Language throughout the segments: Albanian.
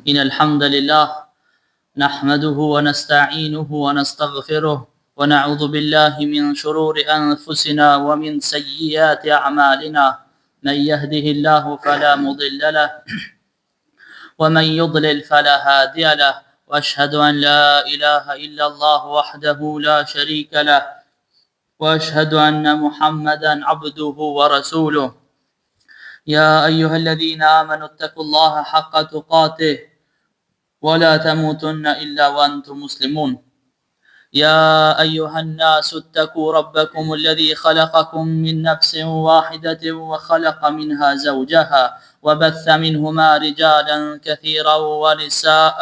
إن الحمد لله نحمده ونستعينه ونستغفره ونعوذ بالله من شرور أنفسنا ومن سيئات أعمالنا من يهده الله فلا مضل له ومن يضلل فلا هادي له وأشهد أن لا إله إلا الله وحده لا شريك له وأشهد أن محمدا عبده ورسوله يا أيها الذين آمنوا اتقوا الله حق تقاته ولا تموتن إلا وأنتم مسلمون يا أيها الناس اتقوا ربكم الذي خلقكم من نفس واحدة وخلق منها زوجها وبث منهما رجالا كثيرا ونساء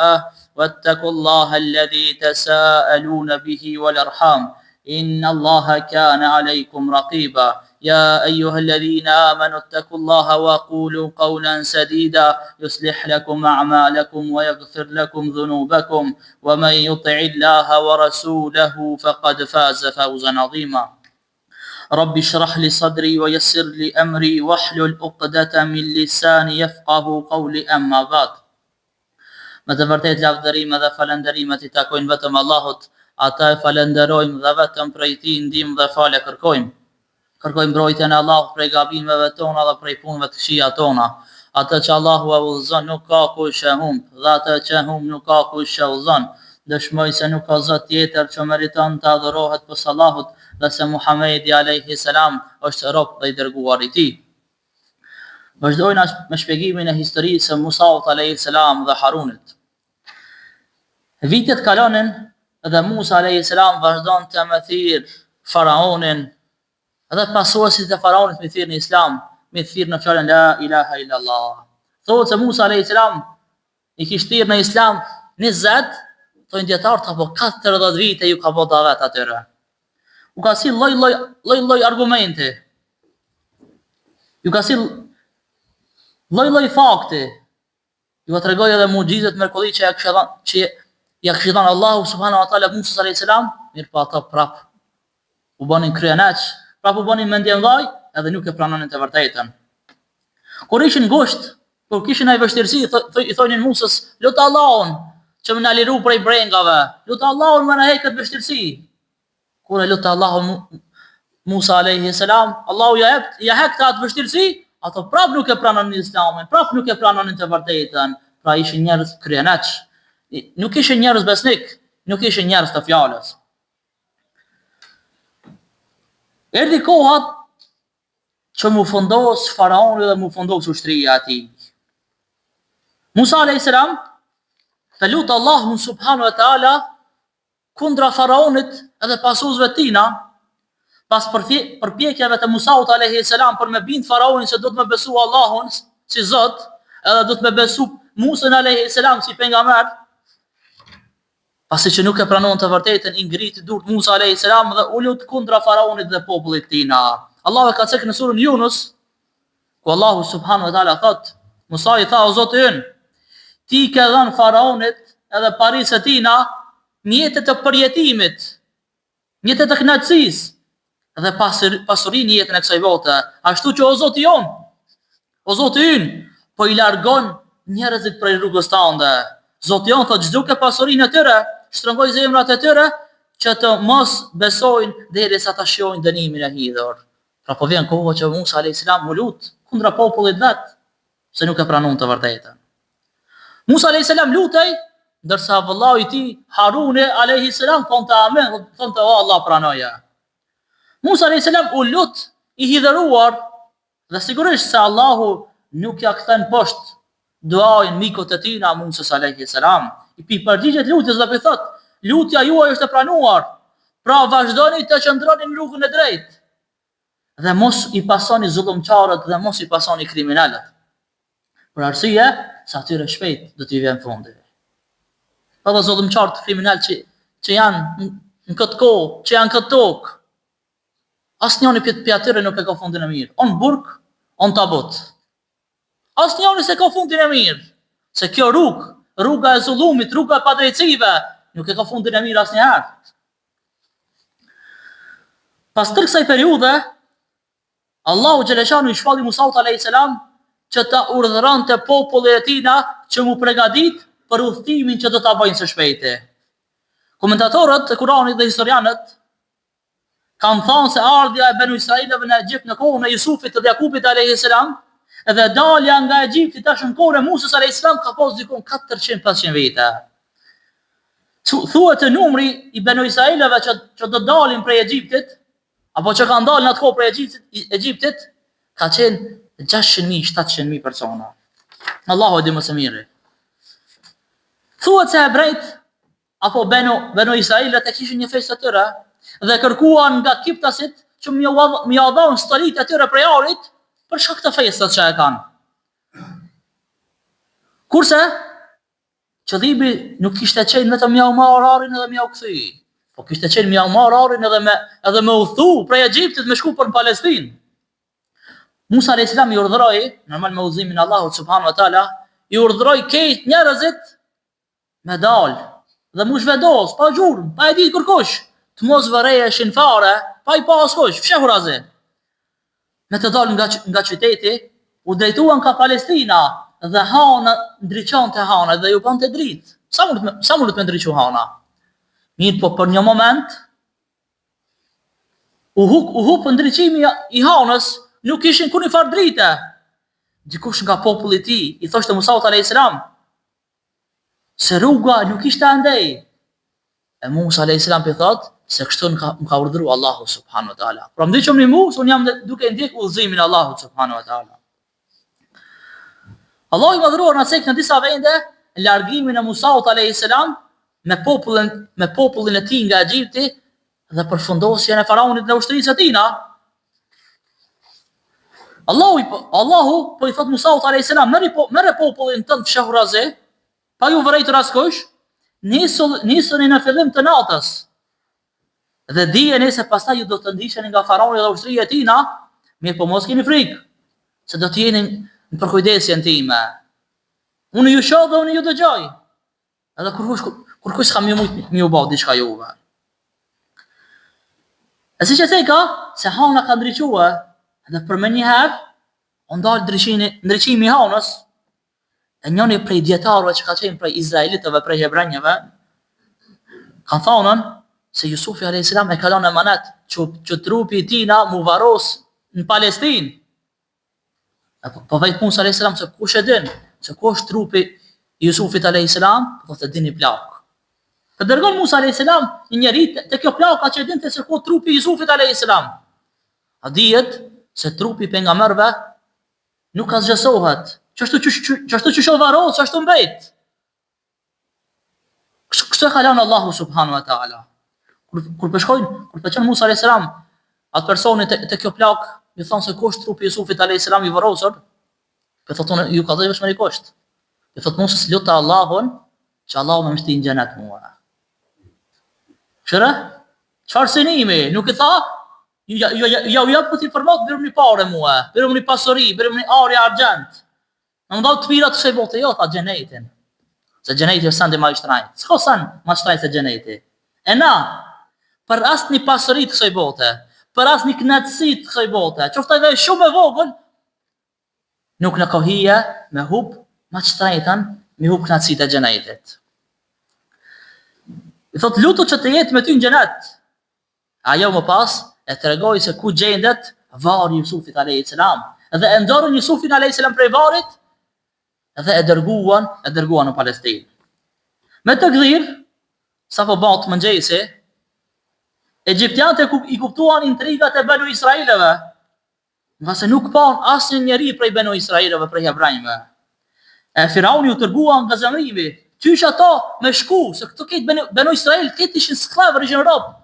واتقوا الله الذي تساءلون به والأرحام إن الله كان عليكم رقيبا يا أيها الذين آمنوا اتقوا الله وقولوا قولا سديدا يصلح لكم أعمالكم ويغفر لكم ذنوبكم ومن يطع الله ورسوله فقد فاز فوزا عظيما رب اشرح لي صدري ويسر لي أمري واحلل عقدة من لساني يفقه قولي أما بعد. Me të vërtet lavdërime dhe falënderimet I takojnë vetëm Allahut, ata e falenderojmë dhe vetëm prej Tij ndihmë dhe falë kërkojmë. Kërkojmë mbrojtjen e Allahut prej gabimeve tona dhe prej punëve të këqija tona. Atë që Allahu e udhëzon nuk ka kush e humb, dhe atë që humb nuk ka kush e udhëzon. Dëshmoj se nuk ka Zot tjetër që meriton të adhurohet pos Allahut dhe se Muhamedi alayhi salam është rob dhe I dërguar I Tij. Vazhdojna me shpjegimin e historisë së Musaut alayhi salam dhe Harunit. Vitet kalonin dhe Musa alayhi salam vazhdon të më thirr faraonin edhe pasuesit e faraonit me thirr në Islam, me thirr në fjalën la ilaha illa Allah. Thotë se Musa alayhi salam I kishte thirr në Islam 20, thonë dietarët apo 40 vite ju ka bë davet atyre. U ka sill lloj argumente. Ju ka sill lloj fakte. Ju ka tregoj edhe mucizet mrekulli që ja kishte dhënë Allahu subhanahu wa taala Musa alayhi salam, mirë po ata prap u bënin kryenaç, prap u bënin mendjemdhaj, edhe nuk e pranonin të vërtetën. Kur ishin ngusht, kur kishin ai vështirësi, I thonin Musës, lut Allahun që më na liru prej brengave, lut Allahun më na heq këtë vështirësi. Kur e lut Allahun Musa alayhi salam, Allahu ja heq atë vështirësi, ato prap nuk e pranonin Islamin, prap nuk e pranonin të vërtetën, pra ishin njerëz kryenaç. Nuk ishin njerëz besnik, nuk ishin njerëz të fjalës. Erdhi koha që mu fundos faraoni dhe mu fundos ushtria e tij. Musa alayhis salam të lutë Allahun subhanahu wa taala kundra faraonit edhe pasuesve të tina, pas përpjekjeve të Musaut alayhis salam për me bind faraonin se do të më besu Allahun si Zot, edhe do të më besu Musa alayhis salam si pejgamber. Pasi që nuk e pranon të vërtetën, I ngriti durt Musa alayhis salam dhe u lut kundra faraonit dhe popullit tina. Allahu e ka thënë në surën Yunus, ku Allahu subhanahu wa taala thot, Musa I tha o Zoti ynë, ti ke dhënë faraonit edhe parisë e tina mjete të përjetimit, mjete të kënaqësisë dhe pasurinë jetën e kësaj bote, ashtu që o Zoti jon, o Zoti ynë, po I largon njerëzit prej rrugës tande. Zoti jon thot çdo ke pasurinë e tyre, shtrëngoj zemrat e tyre që të mos besojnë derisa ta shohin dënimin e hidhur. Pra po vjen koha që Musa alayhis salam u lut kundra popullit vet, se nuk e pranon të vërtetën. Musa alayhis salam lutej, ndërsa vëllau I tij Haruni alayhis salam thonte amen, thonte o Allah pranoja. Musa alayhis salam u lut I hidhëruar dhe sigurisht se Allahu nuk ja kthen poshtë duajin mikut e tina Musa alayhis salam. I përgjigjet lutjes dhe I thot, lutja juaj është e pranuar, pra vazhdoni të qëndroni në rrugën e drejtë. Dhe mos I pasoni zullumçarët dhe mos I pasoni kriminalët. Për arsye se atyre shpejt do t'i vjen fundi. Edhe zullumçarët kriminal që janë në këtë kohë, që janë këtë tokë, asnjëri prej atyre nuk e ka fundin e mirë. On burg, on tabut. Asnjëri se ka fundin e mirë. Se kjo rruga e zullumit, rruga e padrejtësive, nuk e ka fundin e mirë asnjëherë. Pas tërë kësaj periudhe, Allahu xhaleshanu I shpalli Musaut alayhis salam që ta urdhëronte popullin e tina që mu përgatit për udhëtimin që do ta bëjnë së shpejti. Komentatorët e Kuranit dhe historianët kanë thënë se ardhja e Banu Israilëve në Egjipt në kohën e Jusufit dhe Jakubit a.s. edhe dalja nga Egjipti tash në kohën e Musës a.s. ka pas dikon 400-500 vite. Thuhet e numri i Banu Israilëve që do dalin prej Egjiptit, apo që kanë dalë në atë kohë prej Egjiptit, ka qenë 600.000-700.000 persona. Allahu e di më së miri. Thuhet se hebrejt apo Banu Israilët e kishin një festë të tyre dhe kërkuan nga kiptasit që më ia dhanë stolit e tyre prej arit për shkak të festës që e kanë. Kurse qëllimi nuk kishte qenë vetëm m'ia marr arin edhe m'ia kthy, po kishte qenë m'ia marr arin edhe me u thu prej Egjiptit me shku për në Palestinë. Musa a.s. i urdhëroi, normal me udhëzimin e Allahut subhanahu wa taala, i urdhëroi këtë njerëzit me dal dhe mu zhvendos, pa gjurmë, pa e ditë kërkush, të mos vërejëshin fare, pa i pas kush, fshehurazi. Me të dalë nga qyteti, u drejtuan ka Palestina dhe Hana ndriçonte Hana dhe ju bante dritë. Sa mundet me ndriçu Hana? Mirë, po për një moment u hup ndriçimi i Hanës, nuk ishin kur një farë drite. Dikush nga populli i tij i thoshte Musaut a.s. se rruga nuk ishte andej. E Musa a.s. i thot se kështu më ka urdhëruar Allahu subhanahu wa taala. Pra më diqëm një Musa, unë jam duke ndjek udhëzimin e Allahut subhanahu wa taala. Allahu i madhëruar na cek në disa vende largimin e Musaut a.s. me popullin e tij nga Egjipti dhe përfundosjen e faraonit në ushtrisë së tij. Allahu po i thot Musaut a.s. merre popullin tënd fshehurazi, pa ju vërejtur askush, nisuni në fillim të natës. Dhe dijeni se pastaj ju do të ndiqeni nga faraoni dhe ushtria e tij, mirë po mos keni frikë, se do të jeni në përkujdesjen time. Unë ju shoh dhe unë ju dëgjoj. Edhe kur s'ka më u bë diçka juve. E siç e theka, se Hana ka ndriçuar, dhe për më një herë, u ndal ndriçimi i Hanës, e njëri prej dietarëve që ka qenë prej izraelitëve, prej hebrejve, kanë thonën se Jusufi a.s. e ka lënë emanet që trupi i tij mu varros në Palestinë. Po vajt Musa a.s. se kush e din, se ku është trupi i Jusufit a.s. po të dini plak. Të dërgon Musa a.s. një njeri te kjo plaka që dinte se ku trupi i Jusufit a.s. A dihet se trupi pejgamberëve nuk asgjësohet. Qashtu që shoh varros, qashtu mbet. Kështu e ka lënë Allahu subhanahu wa taala. Kur përçon Musa a.s. atë personi te kjo plak, i thon se kush trupi i Jusufit a.s. i varrosur, po thoton ju ka dhënë më kusht. I thot Musa lutë Allahun që Allahu më shtin në xhenet mua. Çfarë? Çfarë synimi? Nuk i tha ja u jap ti format bërum një parë mua, bërum një pasuri, bërum një orë argjent. Në ndau të mirat të kësaj bote, jo, tha xhenetin. Se xheneti është sande më i shtrenjtë. S'ka san më shtrenjtë se xheneti. E na, për asnjë pasuri të kësaj bote, për asnjë kënaqësi të kësaj bote, qoftë edhe shumë e vogël, nuk na ka hije me hub më shtrenjtën, me hub kënaqësitë e xhenetit. I thot lutu që të jetë me ty në xhenet. Ajo më pas e tregoi se ku gjendet varri i Jusufit a.s. Dhe e ndorën Jusufin a.s. prej varrit dhe e dërguan në Palestinë. Me të gdhir, sa po bat mëngjesi, egjiptianët i kuptuan intrigat e Banu Israilëve, nga se nuk pan asnjë njeri prej Banu Israilëve, prej hebrejve. E Firauni u tërguan nga zemrimi, qysh ata me shku, se këto këtë Banu Israil, këtë ishin sklavë, ishin rob.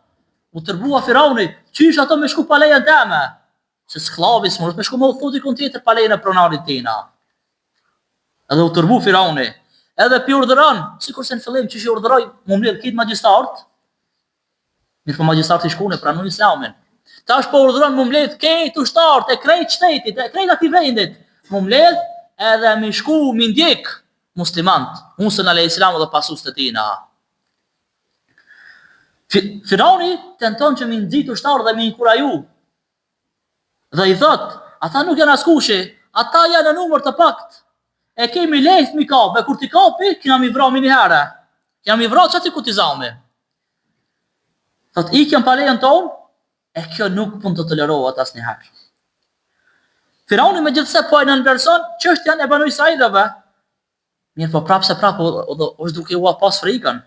U tërgua Firauni, qysh ata me shku pa lejen teme, se sklavi s'morët me shku me u thuti kun tjetër pa lejen e pronarit tina. Edhe u tërbu Firauni, edhe pi urdhëron, sikur se në fillim që i urdhëroi mu mbledh këtë magjistart, mirë po magjistarti shkune pranoi Islamin. Tash po urdhëron mu mbledh këtë ushtart e krejt shtetit, e krejt atij vendit, mu mbledh edhe me shku mi ndjek muslimant, Musa alayhis salam dhe pasuesit e tij. Firauni tenton që mi nxit ushtar dhe mi inkuraju. Dhe i thot, ata nuk janë askushi, ata janë në numër të pakt. E kemi lejt mi kape, kur ti kapi, kina mi vrami një herë. Kina mi vrami që ti ku ti zami. Thot, ikën pa lejën tonë, e kjo nuk pun të tolerohet as një herë. Firauni me gjithse po e në person, qështë janë e Banu Israilëve. Mirë po prapë se prapë, është duke ua pas frikën.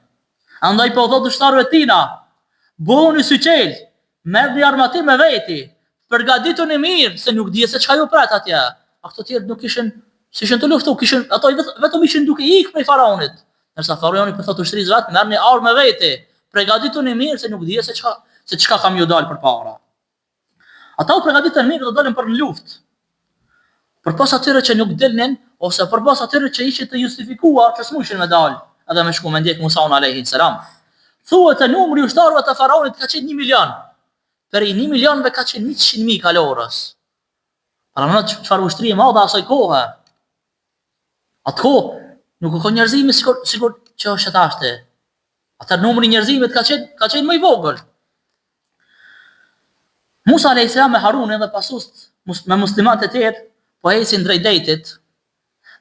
Andaj po thotë ushtarëve tina, bëhuni syqel, merr një armatim me veti, përgatituni mirë, se nuk dije se çka ju pret atje. A këto tjerë nuk ishin të luftu, ato vetëm ishin duke ikë prej faraonit. Nërsa faraoni po thotë ushtrisë vet, merrni armë me veti, përgatituni mirë se nuk dije se çka kam ju dal përpara. Ata u përgatitën mirë dhe dalën për në luftë. Përpas atyre që nuk dilnin, ose përpas atyre që ishin të justifikuar që s'mushin me dalë, edhe me shku me ndjek Musaun alayhi salam. Thuhet e numri ushtarëve të faraonit ka qenë 1 milion. Për 1 milionve ka qenë 100.000 kalorës. Para më në çfarë ushtri e madhe asaj kohe. Atë kohë nuk ka njerëzimi sikur që është tashti. Atë numri njerëzimit ka qenë më i vogël. Musa alayhi salam me Harunin dhe pasust me muslimanët e tjerë po ecin drejt detit,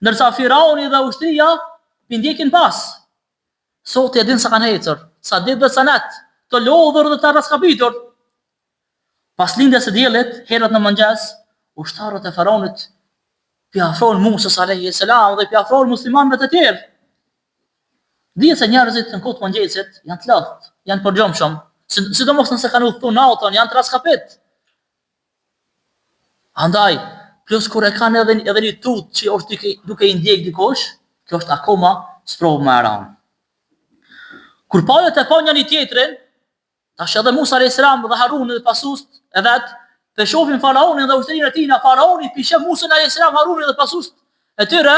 ndërsa Firauni dhe ushtria ndjekin pas. Sot e din sa kanë ecur, sa ditë dhe sa natë, të lodhur dhe të raskapitur. Pas lindjes së diellit, herët në mëngjes, ushtarët e faraonit pjafron Musës alayhi salam dhe pjafron muslimanëve të tjerë. Dihet se njerëzit në kohë mëngjesit janë të lodhur, janë përgjumshëm, sidomos nëse kanë udhëtuar natën, janë të raskapit. Andaj, plus kur e kanë edhe një tut që është duke i ndjek dikush, kjo është akoma sprovë më e rëndë. Kur palët e pa njëri tjetrin, tash edhe Musa alayhis salam dhe Haruni dhe pasust e vet, pe shohin faraonin dhe ushtrinë e tij, faraoni pishe Musa alayhis salam, Harunin dhe pasust e tyre.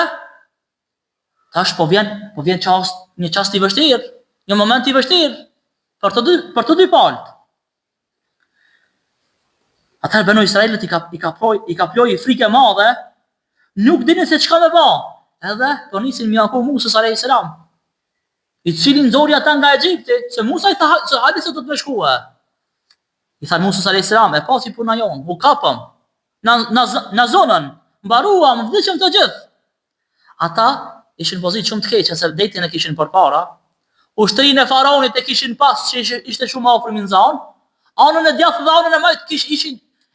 Tash po vjen një çast i vështirë, një moment i vështirë për të dy palët. Atëherë Banu Israilit i ka plojë frikë e madhe, nuk dinin se çka me bë. Edhe po nisin me Jakub Musës alayhis salam, i cili nxori ata nga Egjipti, se Musa i tha se hajde se do të më shkua. I tha Musës alayhis salam, e pasi puna jon, u kapëm, na zonën, mbaruam, vdiqëm të gjithë. Ata ishin pozitë shumë të keqe, se detin e kishin përpara, ushtrinë e faraonit e kishin pas që ishte shumë afër me zonë, anën e djathtë dhe anën e majt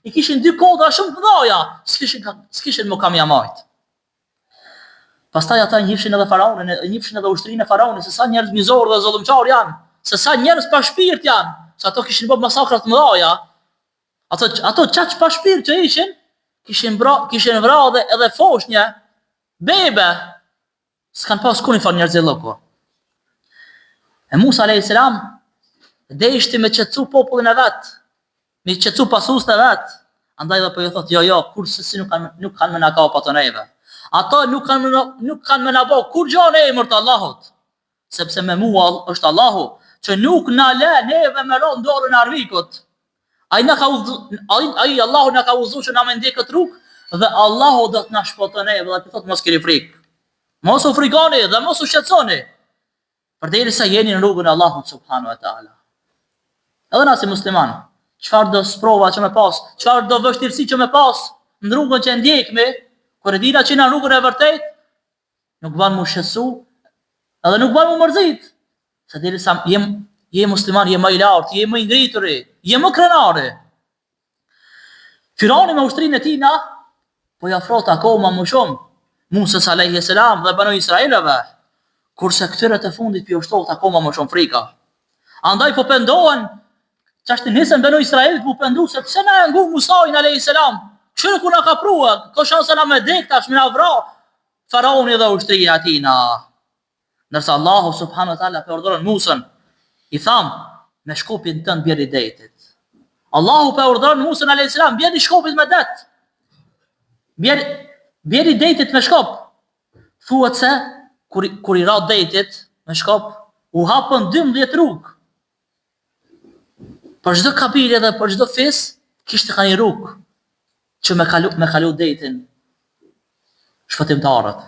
i kishin dy kodra shumë të mëdha, s'kishin më kam jamajt. Pastaj ata njifshin edhe faraonin, njifshin edhe ushtrinë e faraonit, se sa njerëz mizor dhe zullumçar janë, se sa njerëz pa shpirt janë, se ato kishin bërë masakra të mëdha. Ato çaq pa shpirt që ishin, kishin vrarë edhe foshnje, bebe, s'kan pas kuni fal njerëz lloku. E Musa alayhis salam deshti me qetësu popullin e vet, me qetësu pasuesit e vet. Andaj dhe po i thotë, jo, kurse si nuk kanë më na ka pa të neve. Ata nuk kanë më na bë kur gjë në emër të Allahut, sepse me mua është Allahu që nuk na lë neve me rënë dorën e armikut. Ai Allahu na ka udhëzuar që na më ndjek këtë rrugë dhe Allahu do të na shpëton neve dhe të thotë mos keni frikë. Mos u frikoni dhe mos u shqetësoni. Përderisa jeni në rrugën e Allahut subhanahu wa taala. Edhe na si musliman, çfarë do sprova që më pas, çfarë do vështirësi që më pas në rrugën që ndjekmi, kur e dina që në rrugën e vërtet, nuk ban më shqetësu, edhe nuk ban më mërzit. Se derisa je musliman, je më i lartë, je më i ngrituri, je më krenari. Firauni me ushtrinë e tina, po ja afrohet akoma më shumë Musës alayhis salam dhe Banu Israilëve, kurse këtyre të fundit pi ushtohet akoma më shumë frika. Andaj po pendohen, çashtë nisën Banu Israilit po pendu se pse na e ngu Musa alayhis salam. Kështu ku na ka prua, ka shanse na me dek tash me na vra faraoni dhe ushtria e tina. Ndërsa Allahu subhanahu wa taala urdhëron Musën, i tham, me shkopin tënd bjerë i detit. Allahu urdhëron Musën alayhis salam, bjerë i shkopit me det. Bjerë i detit me shkop. Thuhet se kur i ra detit me shkop, u hapën 12 rrugë. Për çdo kabile dhe për çdo fis kishte ka një rrugë që me kalu detin shpëtimtarët.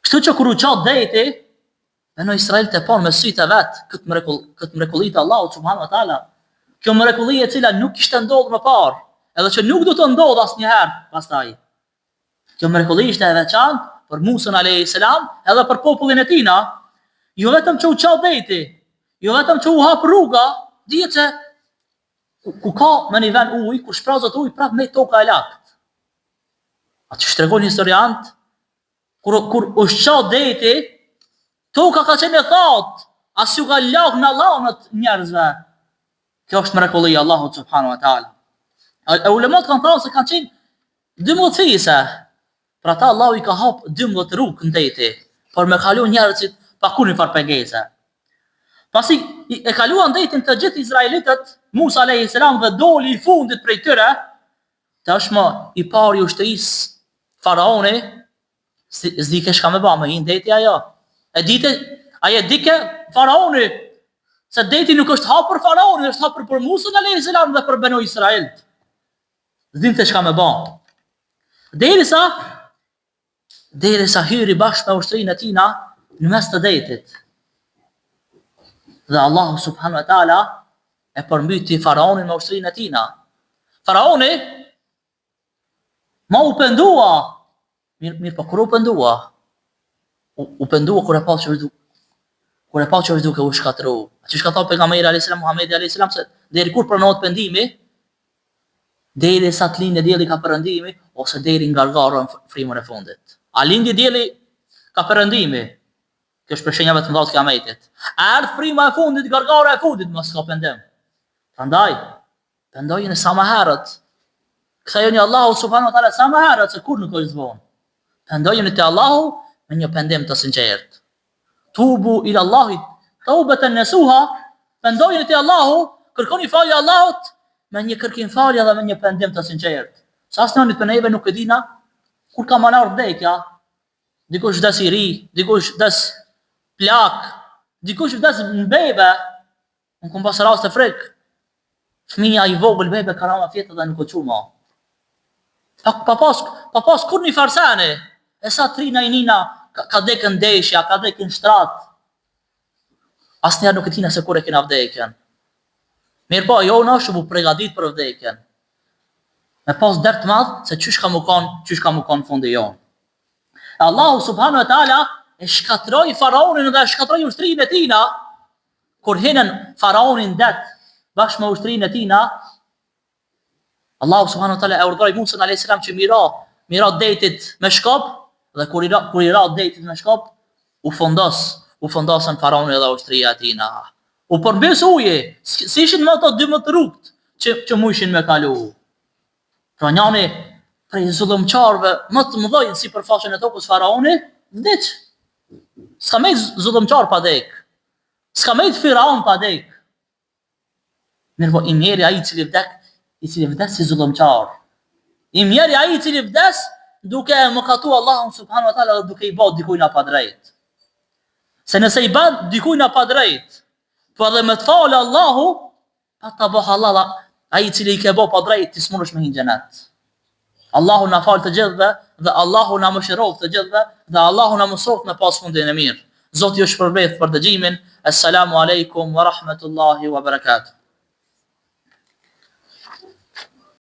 Kështu që kur u qa deti, Banu Israil të panë me sytë e vetë këtë mrekulli të Allahut subhanahu wa taala. Kjo mrekulli e cila nuk kishte ndodhur më parë, edhe që nuk do të ndodhë asnjëherë pastaj. Kjo mrekulli ishte e veçantë për Musën alayhis salam edhe për popullin e tina. Jo vetëm që u qa deti, jo vetëm që u hap rruga, dihet se ku ka me një ven ujë, ku shprazët ujë, prap me toka e lakt. Atë që shtregon historiant, kur u qa deti, toka ka qenë e thatë, as ju ka lak në lanët njerëzve. Kjo është mrekullia e Allahut subhanahu wa taala. E ulemat kanë thënë se kanë qenë 12 fise. Për ata Allahu i ka hap 12 rrugë në deti, por me kalu njerëzit pa kur një farë pengese. Pasi e kaluan detin të gjithë izraelitët, Musa alayhis salam dhe doli i fundit prej tyre, tashmë i pari ushtrisë faraoni, s'dike shka me ba me hin deti ajo. Aje dike faraoni, se deti nuk është hapur për faraoni, është hapur për Musa alayhis salam dhe për Benu Israel. S'dinte shka me ba. Derisa hyri bashkë me ushtrinë e tina në mes të detit. Dhe Allahu subhanahu wa taala e përmbyti faraonin me ushtrinë e tina. Faraoni ma u pendua. Mirë po kur u pendua? U pendua kur e pa që është duke u shkatru. Që shka thot pejgamberi alayhis salam, Muhamedi alayhis salam, se deri kur pranohet pendimi, deri sa të lindë dielli ka perëndimi, ose deri ngargarën frymën e fundit. A lindi dielli ka perëndimi. Kjo është për shenjave të mëdha të kiametit. A erdh fryma e fundit, gargara e fundit, mos ka pendim. Prandaj, pendojeni sa më herët. Kthehuni Allahu subhanahu wa taala sa më herët, se kur nuk është vonë. Pendojeni te Allahu me një pendim të sinqert. Tubu ila Allahi taubatan nasuha. Pendojeni te Allahu, kërkoni falje Allahut me një kërkim falje dhe me një pendim të sinqert. Sa asnjëri për neve nuk e dina kur ka manar vdekja. Dikush vdes i ri, dikush vdes plak, dikush vdes në bebe. Unë kom pas rast të frik. Fëmija i vogël bebe ka rama fjetë dhe nuk o quma. Pa pas kur një farsane, e sa trina i nina ka dekën deshja, ka dekën shtrat. Asë njerë nuk e tina se kur e kena vdekjen. Mirë po, jo në është mu pregadit për vdekjen. Me pas dert madh se qysh ka mu kon fundi jonë. Allahu subhanahu wa taala e shkatroi faraonin dhe e shkatroi ushtrinë e tina. Kur hinën faraonin det bashkë me ushtrinë e tina, Allahu subhanahu wa taala e urdhëroi Musa alayhis salam që mira detit me shkop, dhe kur i ra detit me shkop, u fondosën faraoni dhe ushtria e tina. U përmbys uje, si ishin me ato 12 rrugët që mushin me kalu. Pra njani prej zullumqarëve më të mëdhenj si përfaqen e tokës faraoni, vdiq. S'ka me zullumqar pa dek. S'ka me firaun pa dek. Mirë po, i mjeri ai i cili vdes si zullumqar. I mjeri ai i cili vdes duke mëkatu Allahun subhanahu wa taala dhe duke i bë dikujt pa drejt. Se nëse i bën dikujt pa drejt, po edhe me të falë Allahu, pa ta bëh Allah, ai i cili i ke bë pa drejt, ti s'mundesh me hyrë në xhenet. Allahu na fal të gjithëve dhe Allahu na mëshiroj të gjithëve dhe Allahu na mësoft me pas fundin e mirë. Zoti ju shpërblet për dëgjimin. Assalamu alaikum wa rahmatullahi wa barakatuh.